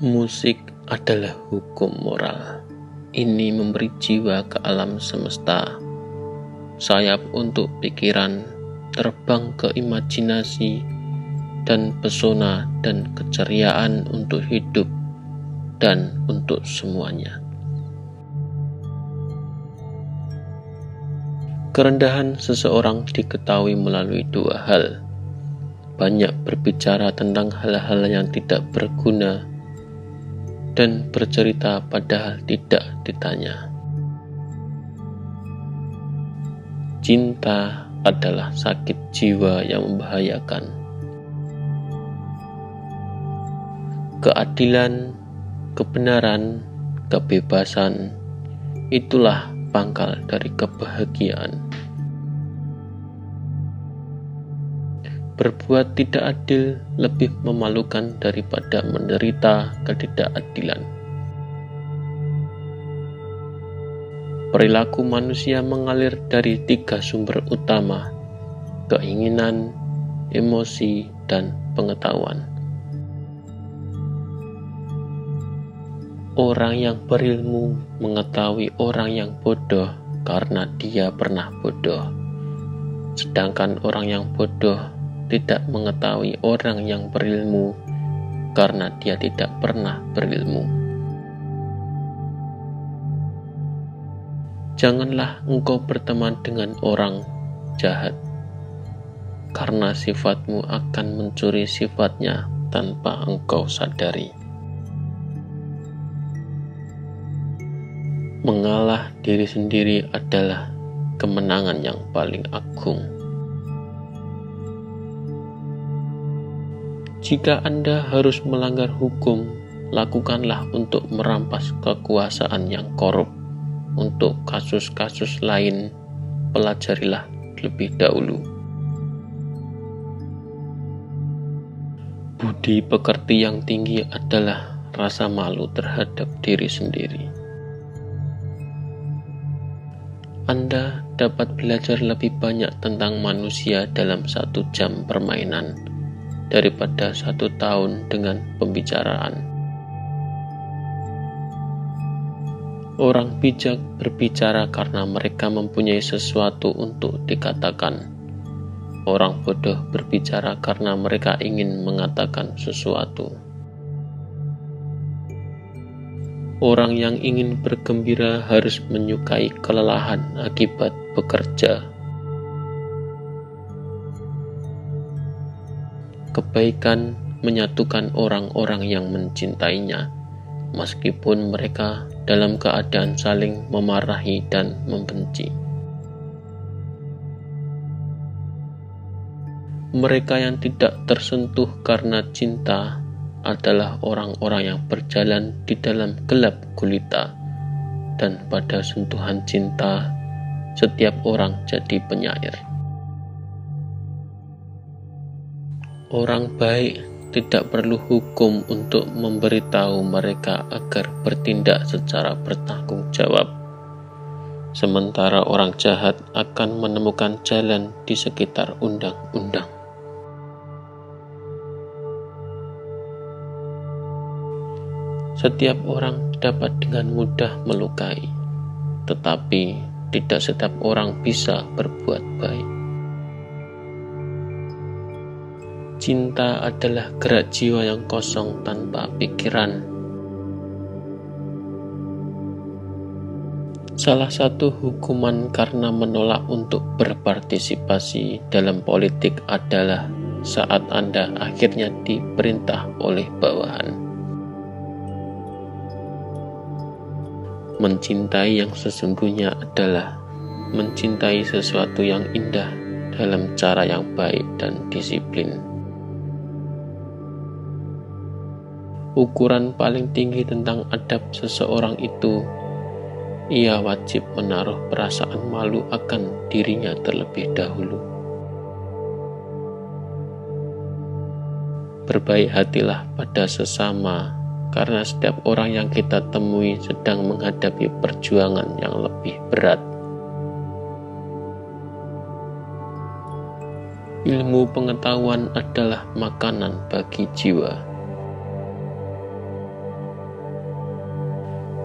Musik adalah hukum moral. Ini memberi jiwa ke alam semesta, sayap untuk pikiran, terbang ke imajinasi, dan pesona dan keceriaan untuk hidup dan untuk semuanya. Kerendahan seseorang diketahui melalui dua hal: banyak berbicara tentang hal-hal yang tidak berguna dan bercerita padahal tidak ditanya. Cinta adalah sakit jiwa yang membahayakan. Keadilan, kebenaran, kebebasan, itulah pangkal dari kebahagiaan. Berbuat tidak adil lebih memalukan daripada menderita ketidakadilan. Perilaku manusia mengalir dari tiga sumber utama: keinginan, emosi, dan pengetahuan. Orang yang berilmu mengetahui orang yang bodoh karena dia pernah bodoh, sedangkan orang yang bodoh tidak mengetahui orang yang berilmu karena dia tidak pernah berilmu. Janganlah engkau berteman dengan orang jahat, karena sifatmu akan mencuri sifatnya tanpa engkau sadari. Mengalah diri sendiri adalah kemenangan yang paling agung. Jika Anda harus melanggar hukum, lakukanlah untuk merampas kekuasaan yang korup. Untuk kasus-kasus lain, pelajarilah lebih dahulu. Budi pekerti yang tinggi adalah rasa malu terhadap diri sendiri. Anda dapat belajar lebih banyak tentang manusia dalam 1 jam permainan daripada 1 tahun dengan pembicaraan. Orang bijak berbicara karena mereka mempunyai sesuatu untuk dikatakan. Orang bodoh berbicara karena mereka ingin mengatakan sesuatu. Orang yang ingin bergembira harus menyukai kelelahan akibat bekerja. Kebaikan menyatukan orang-orang yang mencintainya, meskipun mereka dalam keadaan saling memarahi dan membenci. Mereka yang tidak tersentuh karena cinta adalah orang-orang yang berjalan di dalam gelap gulita, dan pada sentuhan cinta, setiap orang jadi penyair. Orang baik tidak perlu hukum untuk memberitahu mereka agar bertindak secara bertanggung jawab, sementara orang jahat akan menemukan jalan di sekitar undang-undang. Setiap orang dapat dengan mudah melukai, tetapi tidak setiap orang bisa berbuat baik. Cinta adalah gerak jiwa yang kosong tanpa pikiran. Salah satu hukuman karena menolak untuk berpartisipasi dalam politik adalah saat Anda akhirnya diperintah oleh bawahan. Mencintai yang sesungguhnya adalah mencintai sesuatu yang indah dalam cara yang baik dan disiplin. Ukuran paling tinggi tentang adab seseorang itu, ia wajib menaruh perasaan malu akan dirinya terlebih dahulu. Berbaik hatilah pada sesama, karena setiap orang yang kita temui sedang menghadapi perjuangan yang lebih berat. Ilmu pengetahuan adalah makanan bagi jiwa.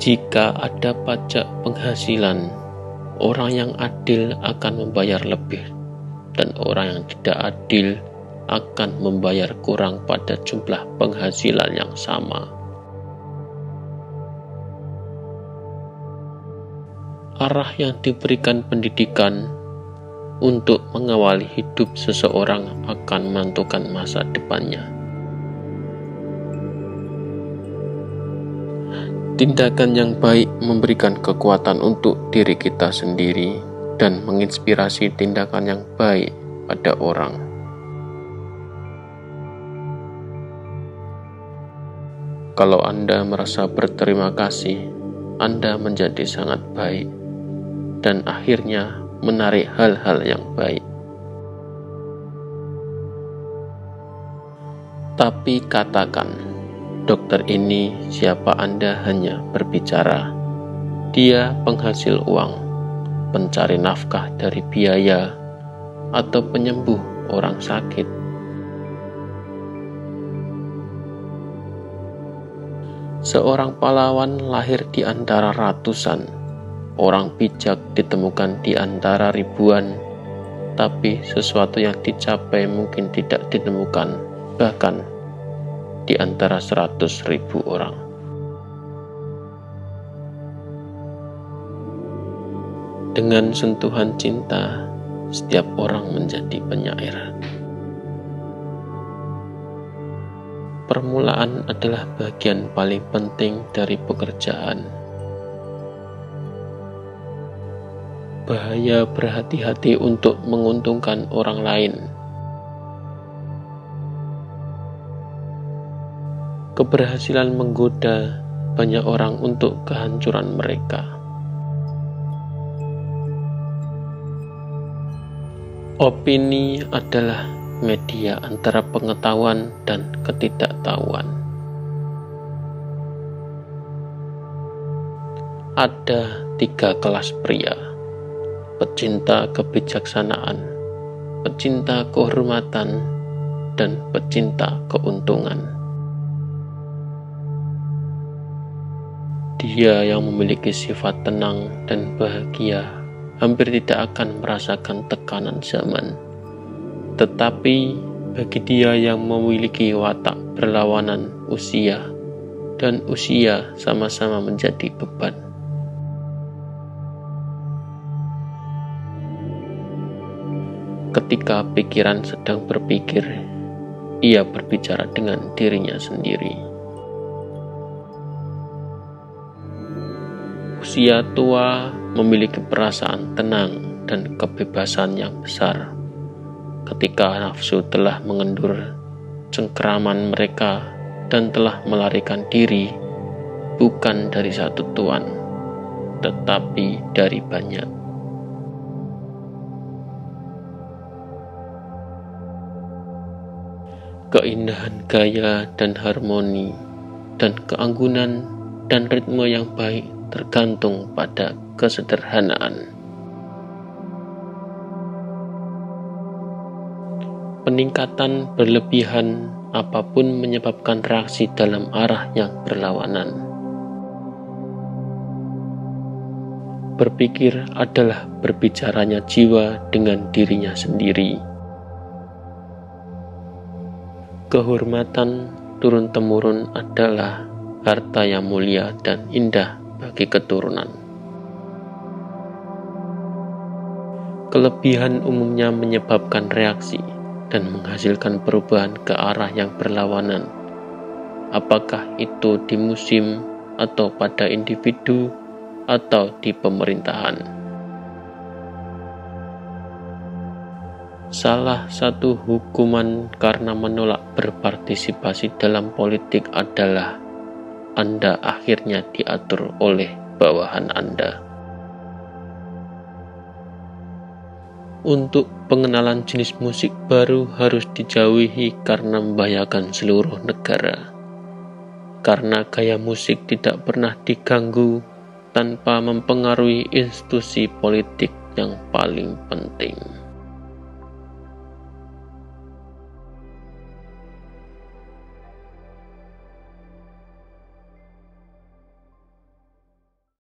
Jika ada pajak penghasilan, orang yang adil akan membayar lebih, dan orang yang tidak adil akan membayar kurang pada jumlah penghasilan yang sama. Arah yang diberikan pendidikan untuk mengawali hidup seseorang akan menentukan masa depannya. Tindakan yang baik memberikan kekuatan untuk diri kita sendiri dan menginspirasi tindakan yang baik pada orang. Kalau Anda merasa berterima kasih, Anda menjadi sangat baik dan akhirnya menarik hal-hal yang baik. Tapi katakan, dokter ini siapa Anda hanya berbicara. Dia penghasil uang, pencari nafkah dari biaya, atau penyembuh orang sakit. Seorang pahlawan lahir di antara ratusan, orang bijak ditemukan di antara ribuan, tapi sesuatu yang dicapai mungkin tidak ditemukan, bahkan di antara 100.000 orang. Dengan sentuhan cinta, setiap orang menjadi penyair. Permulaan adalah bagian paling penting dari pekerjaan. Bahaya berhati-hati untuk menguntungkan orang lain. Keberhasilan menggoda banyak orang untuk kehancuran mereka. Opini adalah media antara pengetahuan dan ketidaktahuan. Ada 3 kelas pria: pecinta kebijaksanaan, pecinta kehormatan, dan pecinta keuntungan. Dia yang memiliki sifat tenang dan bahagia hampir tidak akan merasakan tekanan zaman. Tetapi bagi dia yang memiliki watak berlawanan usia dan usia sama-sama menjadi beban. Ketika pikiran sedang berpikir, ia berbicara dengan dirinya sendiri. Usia tua memiliki perasaan tenang dan kebebasan yang besar. Ketika nafsu telah mengendur cengkeraman mereka dan telah melarikan diri, bukan dari satu tuan, tetapi dari banyak. Keindahan gaya dan harmoni, dan keanggunan dan ritme yang baik tergantung pada kesederhanaan. Peningkatan berlebihan apapun menyebabkan reaksi dalam arah yang berlawanan. Berpikir adalah berbicaranya jiwa dengan dirinya sendiri. Kehormatan turun-temurun adalah harta yang mulia dan indah bagi keturunan. Kelebihan umumnya menyebabkan reaksi dan menghasilkan perubahan ke arah yang berlawanan, apakah itu di musim atau pada individu atau di pemerintahan. Salah satu hukuman karena menolak berpartisipasi dalam politik adalah Anda akhirnya diatur oleh bawahan Anda. Untuk pengenalan jenis musik baru harus dijauhi karena membahayakan seluruh negara. Karena gaya musik tidak pernah diganggu tanpa mempengaruhi institusi politik yang paling penting.